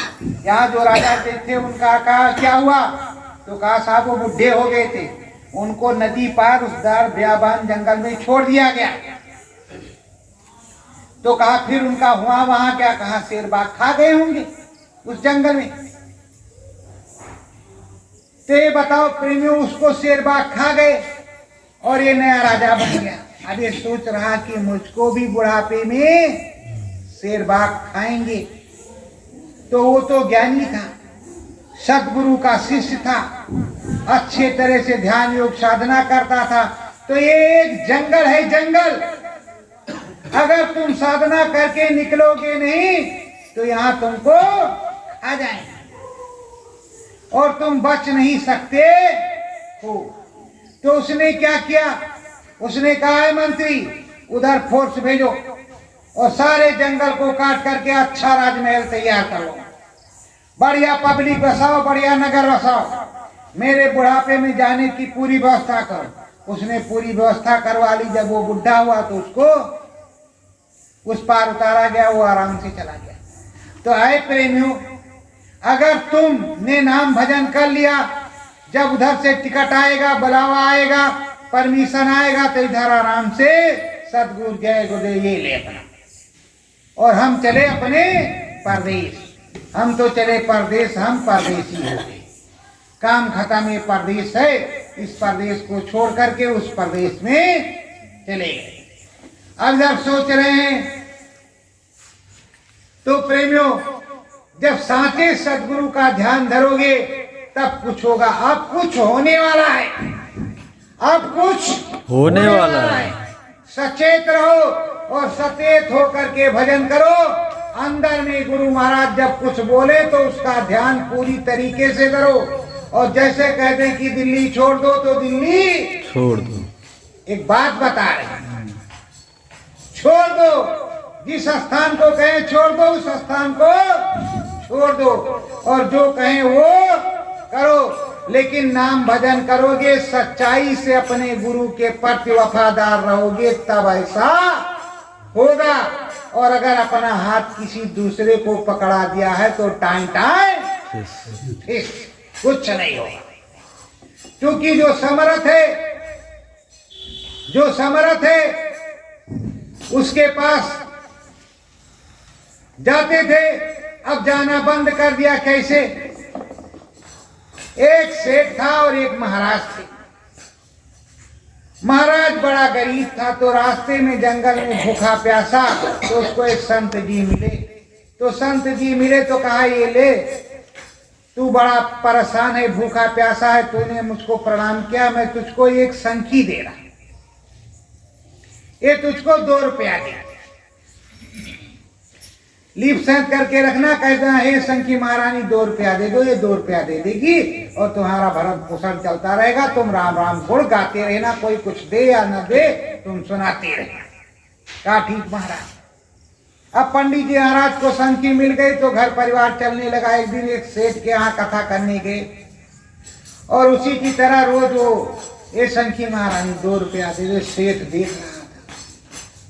यहाँ जो राजा थे उनका कहा क्या हुआ? तो कहा साहब वो बुढ़े हो गए थे, उनको नदी पार उस दार बियाबान जंगल में छोड़ दिया गया। तो कहा फिर उनका हुआ वहां क्या? कहा शेर बाघ खा गए होंगे उस जंगल में। तो ये बताओ प्रेमियों, उसको शेर बाघ खा गए और ये नया राजा बन गया। अब ये सोच रहा कि मुझको भी बुढ़ापे में शेर बाघ खाएंगे। तो वो तो ज्ञानी था, सतगुरु का शिष्य था, अच्छे तरह से ध्यान योग साधना करता था। तो ये एक जंगल है, जंगल, अगर तुम साधना करके निकलोगे नहीं तो यहाँ तुमको आ जाएंगे और तुम बच नहीं सकते हो। तो उसने क्या किया? उसने कहा है मंत्री उधर फोर्स भेजो और सारे जंगल को काट करके अच्छा राजमहल तैयार करो, बढ़िया पब्लिक बसाओ, बढ़िया नगर बसाओ, मेरे बुढ़ापे में जाने की पूरी व्यवस्था करो। उसने पूरी व्यवस्था करवा ली। जब वो बुढ़ा हुआ तो उसको उस पार उतारा गया, वो आराम से चला गया। तो आए प्रेमियों, अगर तुमने नाम भजन कर लिया, जब उधर से टिकट आएगा, बुलावा आएगा, परमिशन आएगा, तो इधर आराम से सतगुरु जय गुरुदेव ये ले अपना, और हम चले अपने परदेश। हम तो चले परदेश, हम परदेसी हो गए, काम खत्म। ये परदेश है, इस परदेश को छोड़ करके उस परदेश में चले गए। अब जब सोच रहे हैं तो प्रेमियों, जब साचे सदगुरु का ध्यान धरोगे तब कुछ होगा। अब कुछ होने वाला है, अब कुछ होने वाला है। सचेत रहो और सचेत होकर के भजन करो। अंदर में गुरु महाराज जब कुछ बोले तो उसका ध्यान पूरी तरीके से करो। और जैसे कहते हैं कि दिल्ली छोड़ दो तो दिल्ली छोड़ दो। एक बात बता रहे, छोड़ दो। जिस स्थान को कहें छोड़ दो, उस स्थान को छोड़ दो, और जो कहें वो करो। लेकिन नाम भजन करोगे, सच्चाई से अपने गुरु के प्रति वफादार रहोगे, तब ऐसा होगा। और अगर अपना हाथ किसी दूसरे को पकड़ा दिया है तो टाइम कुछ नहीं होगा। क्योंकि जो समर्थ है, जो समर्थ है, उसके पास जाते थे, अब जाना बंद कर दिया। कैसे? एक सेठ था और एक महाराज थे। महाराज बड़ा गरीब था, तो रास्ते में जंगल में भूखा प्यासा, तो उसको एक संत जी मिले। तो संत जी मिले तो कहा ये ले, तू बड़ा परेशान है, भूखा प्यासा है, तूने मुझको प्रणाम किया, मैं तुझको एक संखी दे रहा, ये तुझको 2 रुपया दे, लीप सेंध करके रखना। कहता है संखी महारानी 2 रुपया दे दो, ये 2 रुपया दे देगी और तुम्हारा भरण पोषण चलता रहेगा। तुम राम राम गुण गाते रहना, कोई कुछ दे या न दे तुम सुनाते रहना। कहा ठीक महाराज। अब पंडित जी महाराज को संखी मिल गई तो घर परिवार चलने लगा। एक दिन एक सेठ के यहाँ कथा करने गए और उसी की तरह रोज वो ये संखी महारानी 2 रुपया दे दे। सेठ देख रहा था,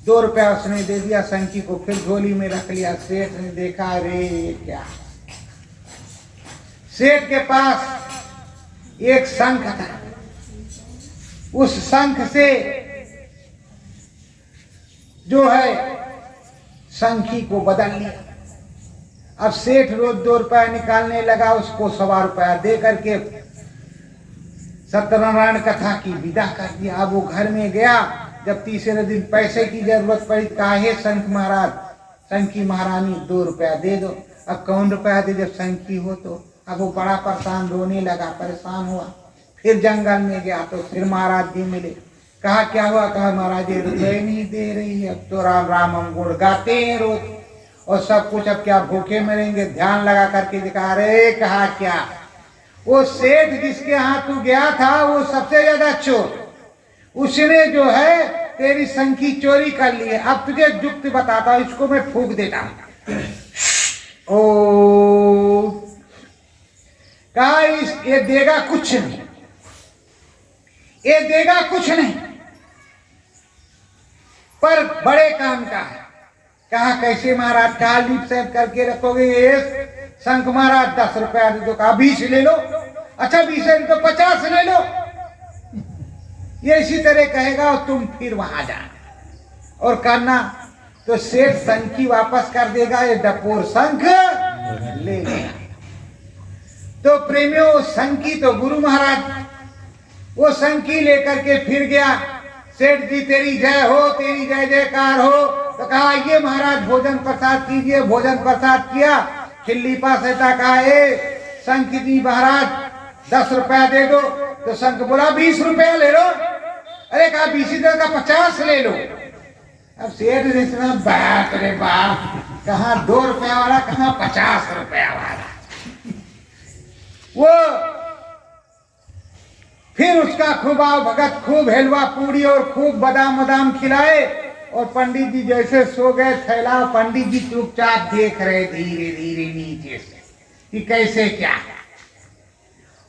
2 रुपया उसने दे दिया संखी को, फिर झोली में रख लिया। सेठ ने देखा, अरे ये क्या। सेठ के पास एक शंख था, उस शंख से जो है संखी को बदल लिया। अब सेठ रोज 2 रुपया निकालने लगा, उसको 1.25 रुपया दे करके सत्यनारायण कथा की विदा कर दिया। अब वो घर में गया, जब तीसरे दिन पैसे की जरूरत पड़ी, कहा हे संख महाराज, संखी महारानी 2 रुपया दे दो। अब कौन रुपया दे जब संखी हो तो। अब वो बड़ा परेशान, रोने लगा, परेशान हुआ। फिर जंगल में गया तो फिर महाराज जी मिले। कहा क्या हुआ? कहा महाराज ये रुपये नहीं दे रही है। अब तो राम राम हम गुण गाते हैं रोज और सब कुछ, अब क्या भूखे मरेंगे। ध्यान लगा करके दिखा रहे। कहा क्या? वो सेठ जिसके यहाँ तू गया था वो सबसे ज्यादा चोर, उसने जो है तेरी संखी चोरी कर ली है। अब तुझे जुक्ति बताता हूं, इसको मैं फूंक देता हूं। ओ कहा ये देगा कुछ नहीं, ये देगा कुछ नहीं, पर बड़े काम का है। कहा कैसे महाराज? कहा लीप सेप करके रखोगे ये शंख महाराज 10 रुपया दे दो। कहा 20 ले लो। अच्छा 20 है तो 50 ले लो। ये इसी तरह कहेगा और तुम फिर वहां जाना और करना तो सेठ संखी वापस कर देगा, ये डपोर शंख ले लेगा। तो प्रेमियों संखी तो गुरु महाराज, वो संखी लेकर के फिर गया। सेठ जी तेरी जय हो, तेरी जय जयकार हो। तो कहा ये महाराज भोजन प्रसाद कीजिए। भोजन प्रसाद किया। खिल्ली पास ऐसा कहा संखी जी महाराज 10 रुपया दे दो। तो संख बोला 20 रुपया ले लो। अरे कहा 20 दे का 50 ले लो। अब सेठ ने सुना बाप रे बाप, कहा 2 रुपया वाला, कहा 50 रुपया वाला। वो फिर उसका खूब आओ भगत, खूब हलवा पूड़ी और खूब बादाम बादाम खिलाए। और पंडित जी जैसे सो गए थैला, पंडित जी चुपचाप देख रहे धीरे धीरे नीचे से कि कैसे क्या।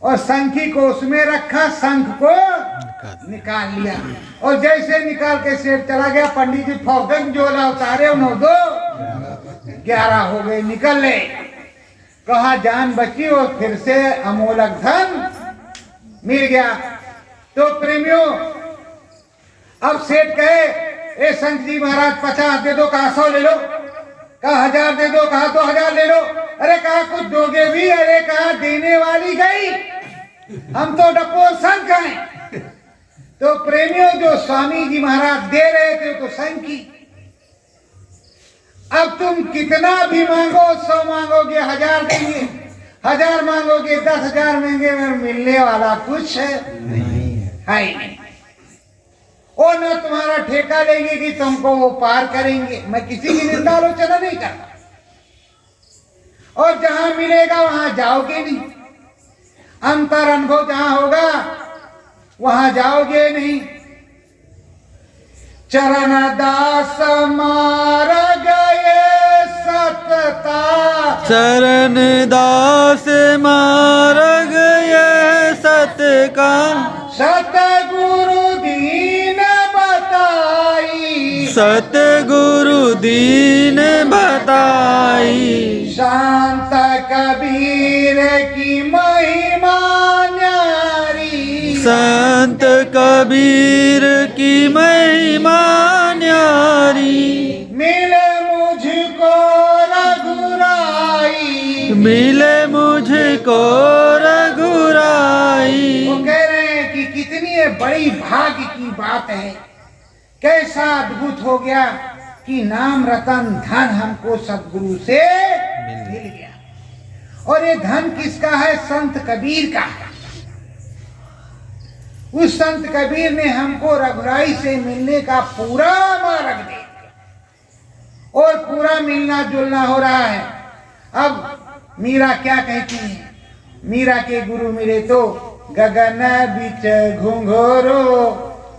और संखी को उसमें रखा, शंख को निकाल लिया। और जैसे निकाल के सेठ चला गया, पंडित जी फौरन झोला उतारे, 9 2 11 हो गए, निकल ले। कहा जान बची और फिर से अमोलक धन मिल गया। तो प्रेमियों अब सेठ कहे ए संत जी महाराज 50 दे दो। कहा 100 ले लो। कहा 1000 दे दो। कहा 2000 ले लो। अरे कहा कुछ दोगे भी? अरे कहा देने वाली गई, हम तो डपोर संख हैं। तो प्रेमियों जो स्वामी जी महाराज दे रहे थे तो संखी। अब तुम कितना भी मांगो, 100 मांगोगे 1000 देंगे, 1000 मांगोगे 10,000 महंगे में मिलने वाला कुछ नहीं है। और न तुम्हारा ठेका लेंगे कि तुमको वो पार करेंगे। मैं किसी की निंदा आलोचना नहीं करता। और जहां मिलेगा वहां जाओगे नहीं, अंतर अनुभव जहां होगा वहां जाओगे नहीं। चरण दास मार गए सतता, चरण दास मार गए सत का, सतगुरु दीन बताई, सतगुरु दीन बताई। शांत कबीर की महिमा न्यारी, संत कबीर की महिमा न्यारी। मिले मुझको रघुराई, मिले मुझको रघुराई। वो कह रहे हैं कि कितनी बड़ी भाग्य की बात है, कैसा अद्भुत हो गया कि नाम रतन धन हमको सदगुरु से मिल गया। और ये धन किसका है? संत कबीर का है। उस संत कबीर ने हमको रघुराई से मिलने का पूरा मार्ग दे दिया और पूरा मिलना जुलना हो रहा है। अब मीरा क्या कहती है? मीरा के गुरु मिले तो गगन बीच घुंघोरो,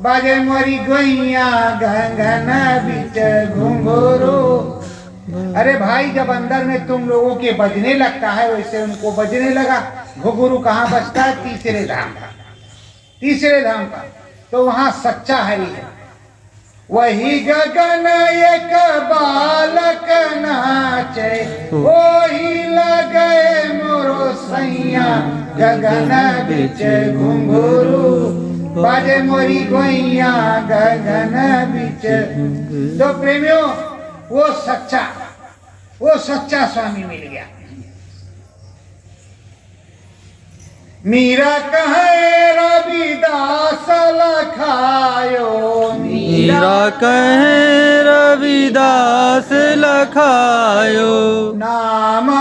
बाजे मोरी गोइया गगन बीच घुंघोरो। अरे भाई जब अंदर में तुम लोगों के बजने लगता है वैसे उनको बजने लगा। घुंघरू कहाँ बजता है? तीसरे धाम का, तीसरे धाम का। तो वहां सच्चा हरि है। वही गगन एक बालक नाचे, वही लगे मोरो सैया गगन बिच घुंघरू, बाजे मोरी गोइया गगन बिच। तो प्रेमियों वो सच्चा स्वामी मिल गया। मीरा कहे रविदास लखायो, मीरा कहे रविदास लखायो। नाम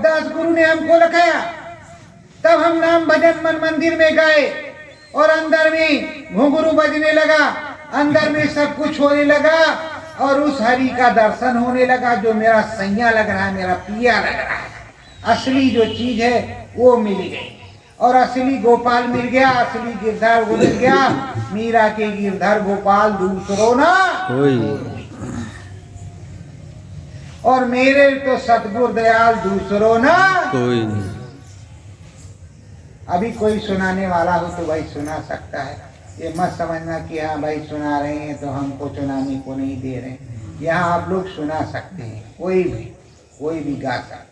अमरदास गुरु ने हमको रखाया। तब हम नाम भजन मन मंदिर में गए और अंदर में घुंघरू बजने लगा, अंदर में सब कुछ होने लगा और उस हरि का दर्शन होने लगा जो मेरा सैया लग रहा है, मेरा पिया लग रहा है। असली जो चीज है वो मिल गई और असली गोपाल मिल गया, असली गिरधर वो मिल गया। मीरा के गिरधर गोपाल दूसरो ना कोई और मेरे तो सतगुरु दयाल दूसरो ना कोई नहीं। अभी कोई सुनाने वाला हो तो भाई सुना सकता है। ये मत समझना कि हाँ भाई सुना रहे हैं तो हमको सुनाने को नहीं दे रहे हैं। यहाँ आप लोग सुना सकते हैं, कोई भी गा सकता है।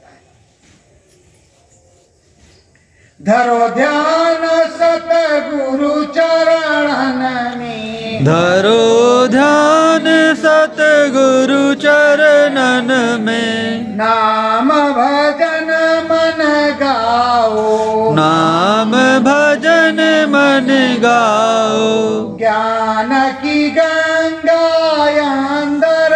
धरो ध्यान सतगुरु चरणन में, धरो ध्यान सतगुरु चरणन में, नाम भजन मन गाओ, नाम भजन मन गाओ। ज्ञान की गंगा अंदर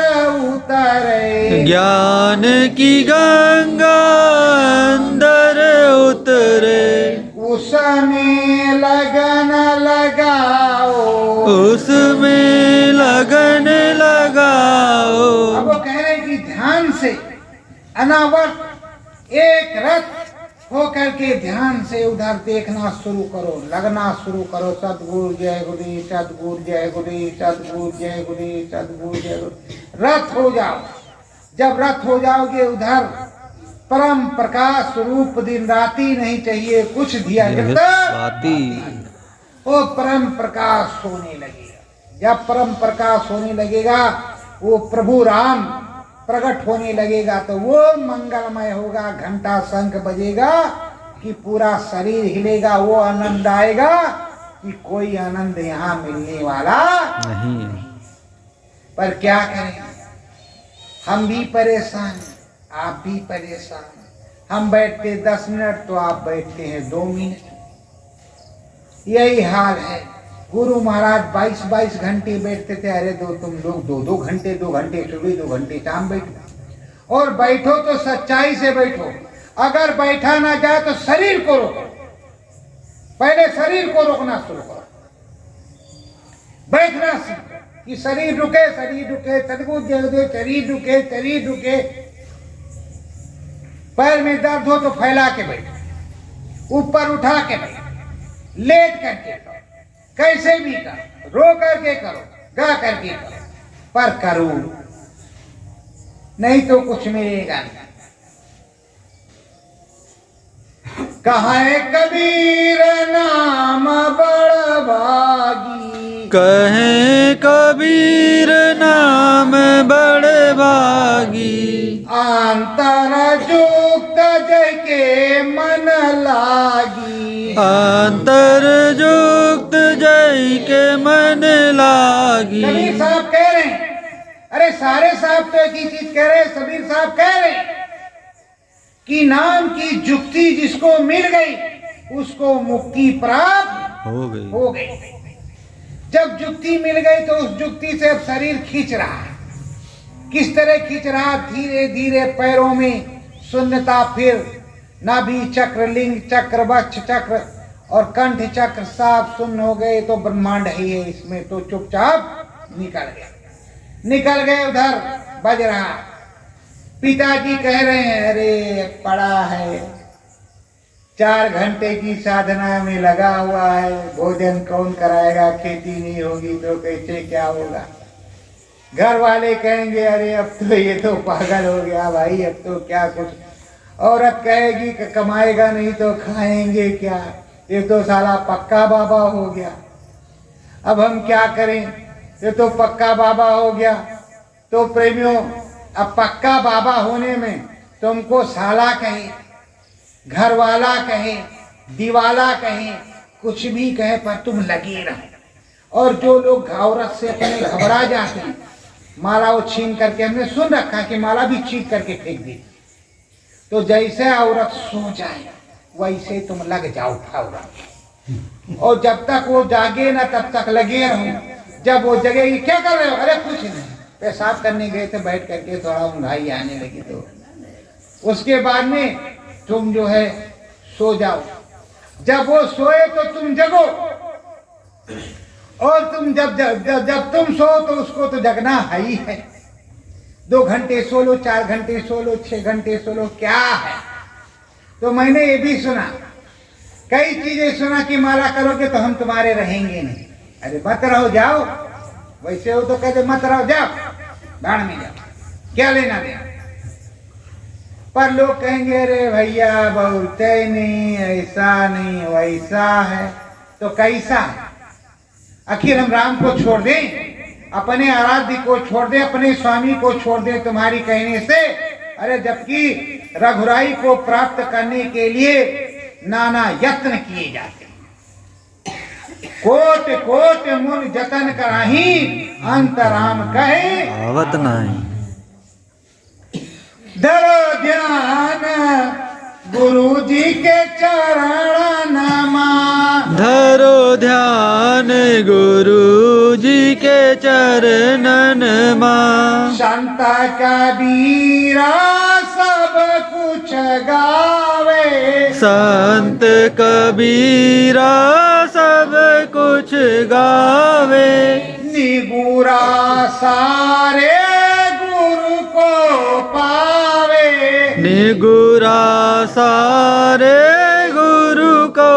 उतरे, ज्ञान की गंगा अंदर उतरे, उसमें लगन लगाओ, उसमें लगन लगाओ। अब वो कह रहे हैं कि ध्यान से अनावरत एक रथ होकर के ध्यान से उधर देखना शुरू करो, लगना शुरू करो। सतगुरु जय गुरु, सतगुरु जय गुरु, सतगुरु जय गुरु, सतगुरु जय गुरु। रथ हो जाओ। जब रथ हो जाओगे उधर परम प्रकाश स्वरूप दिन राति नहीं चाहिए कुछ दिया वो परम प्रकाश होने लगेगा। जब परम प्रकाश होने लगेगा वो प्रभु राम प्रकट होने लगेगा तो वो मंगलमय होगा। घंटा शंख बजेगा कि पूरा शरीर हिलेगा, वो आनंद आएगा कि कोई आनंद यहाँ मिलने वाला नहीं। पर क्या करें, हम भी परेशान, आप भी परेशान। हम बैठते 10 मिनट तो आप बैठते हैं 2 मिनट। यही हाल है। गुरु महाराज 22 घंटे बैठते थे। अरे तुम लोग 2 घंटे 2 घंटे सुबह 2 घंटे शाम बैठो और बैठो तो सच्चाई से बैठो। अगर बैठा ना जाए तो शरीर को रोको, पहले शरीर को रोकना शुरू करो। बैठना सीखो कि शरीर रुके, शरीर रुके, सतगुरु जय गुरु, शरीर रुके, शरीर रुके। पैर में दर्द हो तो फैला के बैठो, ऊपर उठा के बैठो, लेट करके करो, कैसे भी करो, रो करके करो, गा करके करो, पर करो, नहीं तो कुछ मिलेगा नहीं। कहा है कबीर नाम बड़ भागी, कहे कबीर नाम बड़ भागी। अंतर जुक्त जय के मन लागी, अंतर जुक्त जय के मन लागी। कबीर साहब कह रहे हैं, अरे सारे साहब तो एक ही चीज कह रहे हैं। कबीर साहब कह रहे हैं कि नाम की जुक्ति जिसको मिल गई उसको मुक्ति प्राप्त हो गई। जब जुक्ति मिल गई तो उस जुक्ति से अब शरीर खींच रहा है। किस तरह खींच रहा? धीरे धीरे पैरों में शून्यता, फिर नाभि चक्र, लिंग चक्र, वक्ष चक्र और कंठ चक्र सब शून्य हो गए। तो ब्रह्मांड ही है इसमें, तो चुपचाप निकल गए उधर बज रहा। पिताजी कह रहे हैं अरे पड़ा है, 4 घंटे की साधना में लगा हुआ है, भोजन कौन कराएगा, खेती नहीं होगी तो कैसे क्या होगा। घर वाले कहेंगे अरे अब तो ये तो पागल हो गया भाई, अब तो क्या कुछ। औरत कहेगी कि कमाएगा नहीं तो खाएंगे क्या, ये तो साला पक्का बाबा हो गया, अब हम क्या करें, ये तो पक्का बाबा हो गया। तो प्रेमियों, अब पक्का बाबा होने में तुमको साला कहे, घर वाला कहे, दीवाला कहे, कुछ भी कहे, पर तुम लगे रहो। और जो लोग औरत से अपने घबरा जाते हैं, माला वो छीन करके, हमने सुन रखा कि माला भी छीन करके फेंक दी, तो जैसे औरत सो जाए वैसे तुम लग जाओ औरत। और जब तक वो जागे ना तब तक लगे रहो। जब वो जगेगी, क्या कर रहे हो? अरे कुछ नहीं, पेशाब करने गए थे, बैठ करके थोड़ा ऊंघाई आने लगी। तो उसके बाद में तुम जो है सो जाओ। जब वो सोए तो तुम जगो, और तुम जब तुम सो तो उसको तो जगना है ही है। 2 घंटे सो लो, 4 घंटे सो लो, 6 घंटे सो लो, क्या है। तो मैंने ये भी सुना, कई चीजें सुना कि माला करोगे तो हम तुम्हारे रहेंगे नहीं। अरे मत रहो, जाओ। वैसे हो तो कहते मत रहो, जाओ, भाड़ में जाओ, क्या लेना देना। पर लोग कहेंगे अरे भैया बोलते नहीं, ऐसा नहीं वैसा है। तो कैसा है? आखिर हम राम को छोड़ दें, अपने आराध्य को छोड़ दें, अपने स्वामी को छोड़ दें तुम्हारी कहने से? अरे जबकि रघुराई को प्राप्त करने के लिए नाना यत्न किए जाते हैं। कोट कोट मुन जतन कराही, अंतराम कहे आवत नहीं। धरो ध्यान गुरु जी के चरण नमा, धरो ध्यान गुरु जी के चरणन मां। संत कबीरा सब कुछ गावे, संत कबीरा सब कुछ गावे। निगुरा सारे गुरु को पावे, निगुरा सारे गुरु को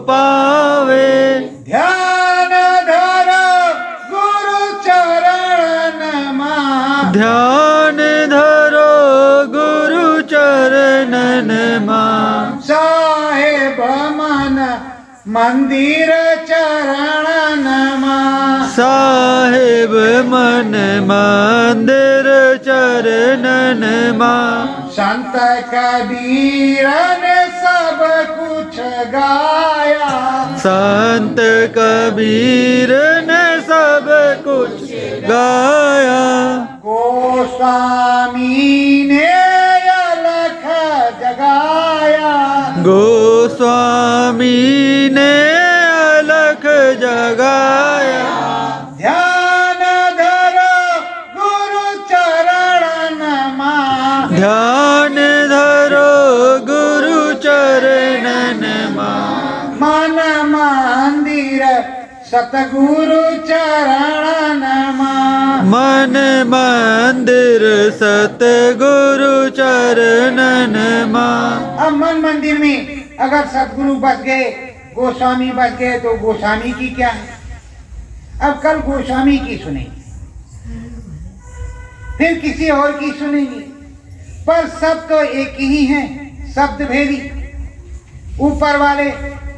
पावे। ध्यान धरो गुरु चरण मा, ध्यान धरो गुरु चरणन मां। साहेब मन मंदिर चरण मा, साहेब मन मंदिर चरणन मां। संत कबीर ने सब कुछ गाया, संत कबीर ने सब कुछ गाया। गोस्वामी ने अलख जगाया, गोस्वामी ने अलख जगाया। ध्यान धरो गुरु चरण मा, ध्यान धरो गुरु चरणन मां। मन मंदिर सतगुरु चरण मा, मन मंदिर सतगुरु चरणन मां। अब मन मंदिर में अगर सतगुरु बस गए, गोस्वामी बस गए, तो गोस्वामी की क्या है? अब कल गोस्वामी की सुनेंगे, फिर किसी और की सुनेंगे, पर सब तो एक ही हैं, शब्द भेदी। ऊपर वाले,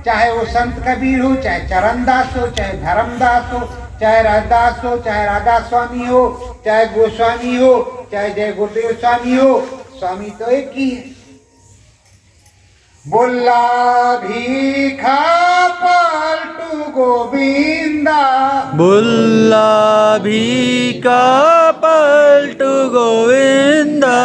चाहे वो संत कबीर हो, चाहे चरणदास हो, चाहे धर्मदास हो, चाहे राजदास हो, चाहे राधा स्वामी हो, चाहे गोस्वामी हो, चाहे जय गुरुदेव स्वामी हो, स्वामी तो एक ही है। बोला भीखा पलटू गोविंदा, बुल्ला भीका पलटू गोविंदा।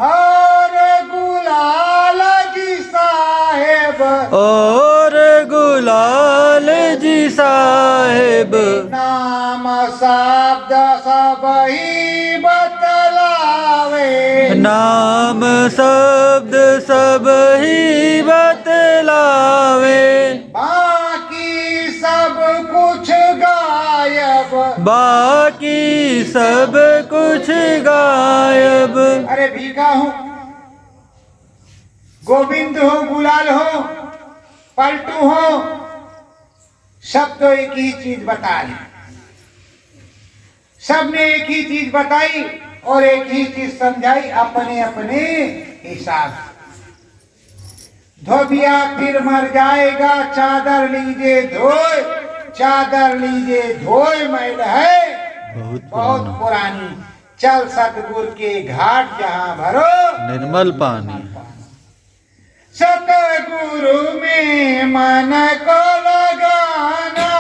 और गुलाल जी साहेब, और गुलाल जी साहेब। नाम शब्द सब ही बतलावे, नाम शब्द सब ही बतलावे। बाकी सब कुछ गायब, बाकी सब कुछ गायब। अरे भीखा हो, गोविंद हो, गुलाल हो, पलटू हो, सब तो एक ही चीज बता रहे। सब ने एक ही चीज बताई और एक ही चीज समझाई अपने अपने हिसाब से। धोबिया फिर मर जाएगा, चादर लीजिए धोए, चादर लीजिए धोए, मैल है बहुत पुरानी। चल सतगुर के घाट जहां भरो निर्मल पानी। सतगुरु में मन को लगाना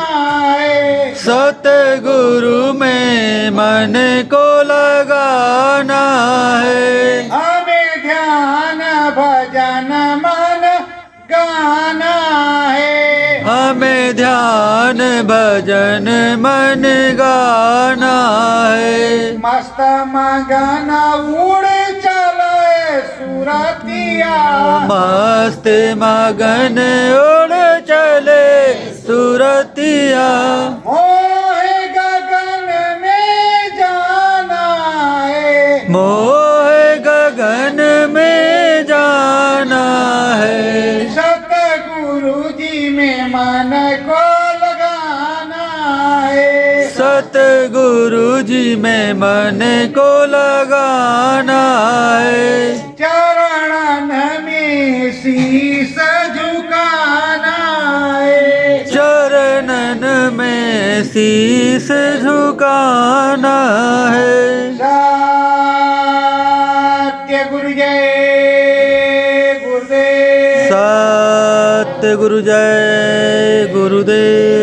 है, सतगुरु में मन को लगाना है। हमें ध्यान भजन मन गाना है, हमें ध्यान भजन मन गाना है। मस्त मगन उड़ चले सुरतिया मस्त मगन उड़ चले सुरतिया मोहे गगन में जाना है मोह गगन में जाना है सतगुरु जी में मन को लगाना है सतगुरु जी में मन को लगाना है चरणन में शीस झुकाना है चरणन में शीस झुकाना है सत्य गुरु जय गुरुदेव सत्य गुरु जय गुरुदेव।